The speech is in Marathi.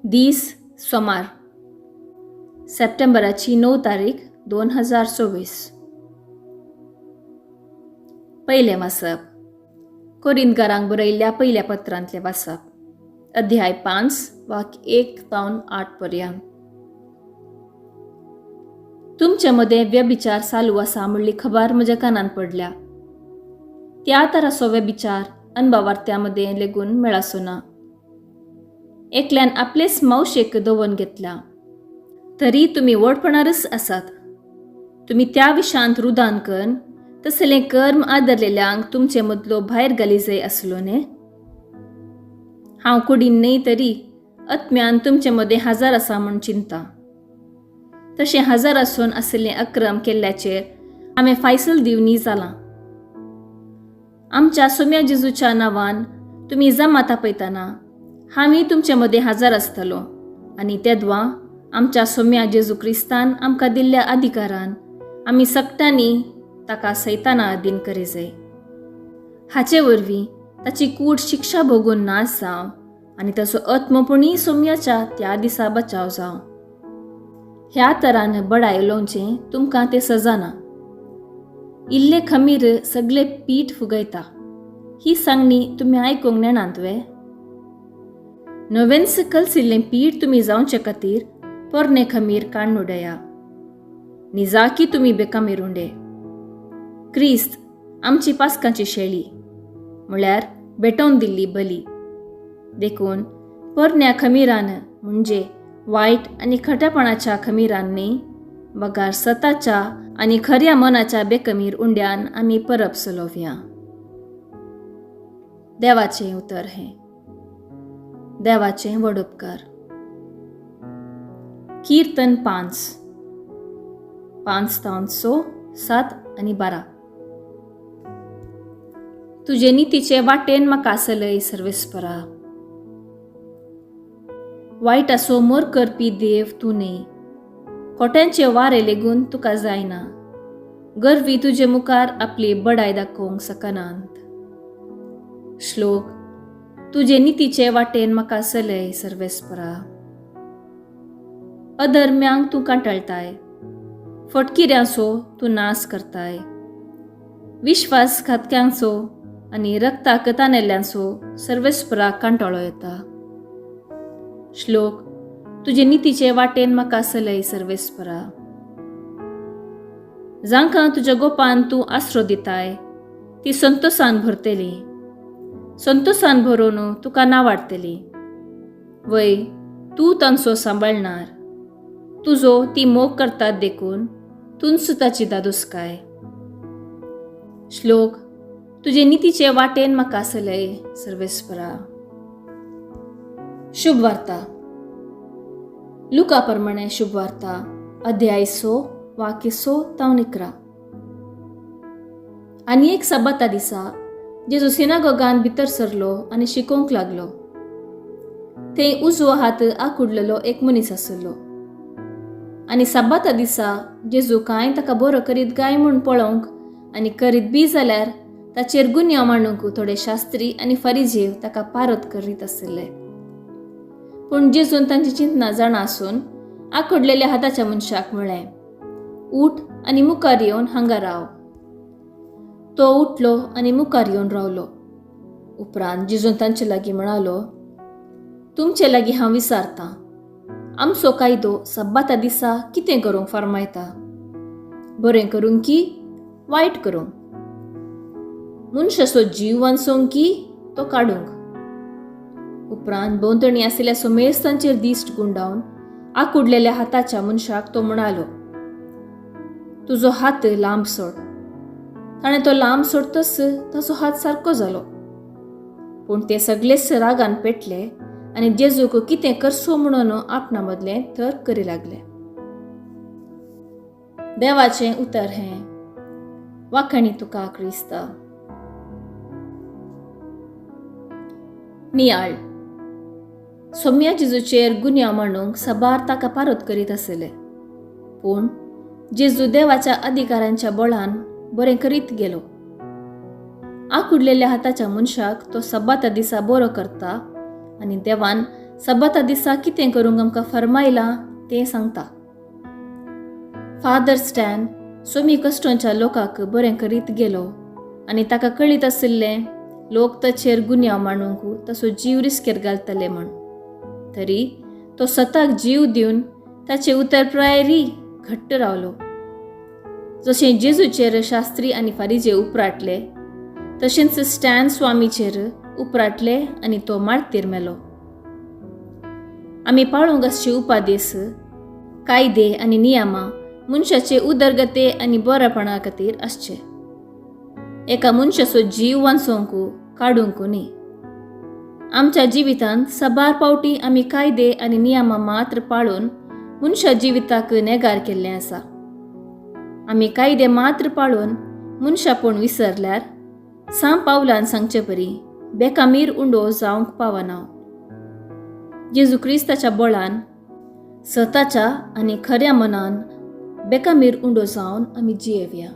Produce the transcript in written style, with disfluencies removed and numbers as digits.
दीस सोमार सप्टेंबराची 9 तारीख 2024. पहिले वाचप. कोरिंथकारांक बरयल्ल्या पहिल्या पत्रांतले वाचप. अध्याय 5 वाक्य 1 पावन 8 पर्यंत. तुमचे मध्ये व्यभिचार चालू आसा म्हणली खबर म्हज्या कानान पडल्या. त्या तरासो व्यभिचार अनभवार्थ्यामध्ये लेगून मेळासो ना. एकल्यान आपलेच मावशेक दवोवन घेतल्या, तरी तुम्ही वडपणारच आसात. तुम्ही त्या विशांत रुदान कन तसले कर्म आदरलेल्यांक तुमचे मदलो भायर घाली जाय आसलो न्ही. हांव कुडीन न्ही तरी आत्म्यान तुमचे मदें हजार आसा म्हूण चिंता. तशें हजार आसून आसले अक्रम केल्ल्याचेर हांवें फायसल दिवनी जालां. आमच्या सोम्या जेजूच्या नांवान तुमी जमा तापयतना हांवी तुमचे मदें हजार आसतलो, आनी तेदवां आमच्या सोम्या जेजू क्रिस्तान आमकां दिल्ल्या अधिकारान आमी सक्तांनी ताका सैताना अधीन करी जाय. हाचे वरवीं ताची कूड शिक्षा भोगून नाश जावं आनी ताचो आत्मपुणी सोम्याच्या त्या दिसा बचाव जावं. ह्या तरान बडाय उलोवचें तुमकां तें सजाना. इल्ले खमीर सगळे पीठ फुगयता ही सांगणी तुमी आयकूंक नेणात वे. नवेंच कलसिल्लें पीठ तुमी जावचे खातीर पोरणे खमीर काडून उडया. निजाकी तुमी बेकामीर उंडे. क्रिस्त आमची पासकांची शेळी म्हळ्यार भेटोवन दिल्ली बली देखून पोरण्या खमीरान म्हणजे वायट आनी खटेपणाच्या खमीरान न्ही, बगार सताच्या आनी खऱ्या मनाच्या बेकमीर उंड्यान आमी परब चलोवया. देवाचें उतर हें. देवाचें व्हड उपकार. कीर्तन 5 तावन 6, 7 आनी 12. तुजे नितीचे वाटेन म्हाका आसलय सर्वेस्परा. वायट आसो मोर करपी देव तूं न्ही. खोट्यांचे वारे लेगून तुका जायना. गर्वी तुजे मुखार आपली बडाय दाखोवंक सकनांत. श्लोक. तुजे नितीचे वाटेन म्हाका आसलय सर्वेस्परा. अधर्म्यांक तूं कांटाळताय, फटकिऱ्यांचो तूं नाश करताय. विश्वासघातक्यांचो आनी रक्ताक तानेल्ल्यांचो सर्वेस्पराक कांटाळो येता. श्लोक. तुजे नितीचे वाटेन म्हाका आसलय सर्वेस्परा. जांकां तुज्या गोपान तूं आसरो दिताय ती संतोषान भरतली. संतोषान भरून तुका नावाडटली. वय तूं तांचो सांबाळणार. तुजो ती मोग करतात देखून तुंच ताची दादोसकाय. श्लोक. तुजे नितीचे वाटेन म्हाका आसलय सर्वेस्परा. शुभ वार्ता. लुका प्रमाणे शुभ वार्ता अध्याय 6 वाक्य 6 तावन 11. आनी एक सब्बाता दिसा जेजू सिनागोगान भितर सरलो आनी शिकोवंक लागलो. थंय उजवो हात आंकुडलेलो एक मनीस आसलो. आनी सब्बाता दिसा जेजू कांय ताका बरो करीत गाय म्हूण पळोवंक आनी करीत बी जाल्यार ताचेर गुन्यांव मांडूंक थोडे शास्त्री आनी फरिजेव ताका पारत करीत आसले. पूण जेजून तांची चिंतना जाणा आसून आंकुडलेल्या हाताच्या मनशाक म्हळें, उठ आनी मुखार येवन हांगा राव. तो उठलो आनी मुखार येवन रावलो. उपरांत जेजून तांचे लागीं म्हणालो, तुमचे लागीं हांव विचारतां, आमचो कायदो सब्बाता दिसा कितें करूंक फर्मायता? बरें करूंक की वायट करूंक? मनशाचो जीव वाचोवंक की तो काडूंक? उपरांत भोंवतणी आसलेल्या सोमेस्तांचेर दिश्ट गुंडावन आंकुडलेल्या हाताच्या मनशाक तो म्हणालो, तुजो हात लांब सोड. ताणें तो लांब सोडतच ताचो हात सारको जालो. पूण ते सगळेच रागान पेटले आनी जेजूक कितें करचो म्हणून आपणा मदलें तर्क करी लागले. देवाचें उतर हें. वाखणी तुका क्रिस्ता. नियाळ. सोम्या जेजूचेर गुन्यांव मांडूंक साबार ताका पारत करीत आसले. पूण जेजू देवाच्या अधिकारांच्या बळान बरें करीत गेलो. आंकुडलेल्या हाताच्या मनशाक तो सब्बाता दिसा बरो करता आनी देवान सब्बाता दिसा कितें करूंक आमकां फरमायलां तें सांगता. फादर स्टॅन सोमी कश्टोंच्या लोकांक बरें करीत गेलो आनी ताका कळीत आशिल्लें लोक ताचेर गुन्यांव मांडूंक तसो जीव रिस्केर घालतले म्हूण. तरी तो स्वताक जीव दिवन ताचे उत्तरप्रायेरी घट्ट रावलो. जशें जेजूचेर शास्त्री आनी फारिजे उपराटले तशेंच स्टॅन स्वामीचेर उपराटले आनी तो माळतेर मेलो. आमी पाळूंक आसचे उपादेस, कायदे आनी नियमां मनशाचे उदरगते आनी बरेपणा खातीर आसचे. एका मनशाचो जीव वाचोवंक काडूंक न्ही. आमच्या जिवितांत साबार पावटी आमी कायदे आनी नियमां मात्र पाळून मनशा जिविताक नेगार केल्लें आसा. आमी कायदे मात्र पाळून मनशापण विसरल्यार पावलान सांगचे परी बेकामीर उंडो जावंक पावना. जेजू क्रिस्ताच्या बळान स्वताच्या आनी खऱ्या मनान बेकामीर उंडो जावन आमी जियेवया.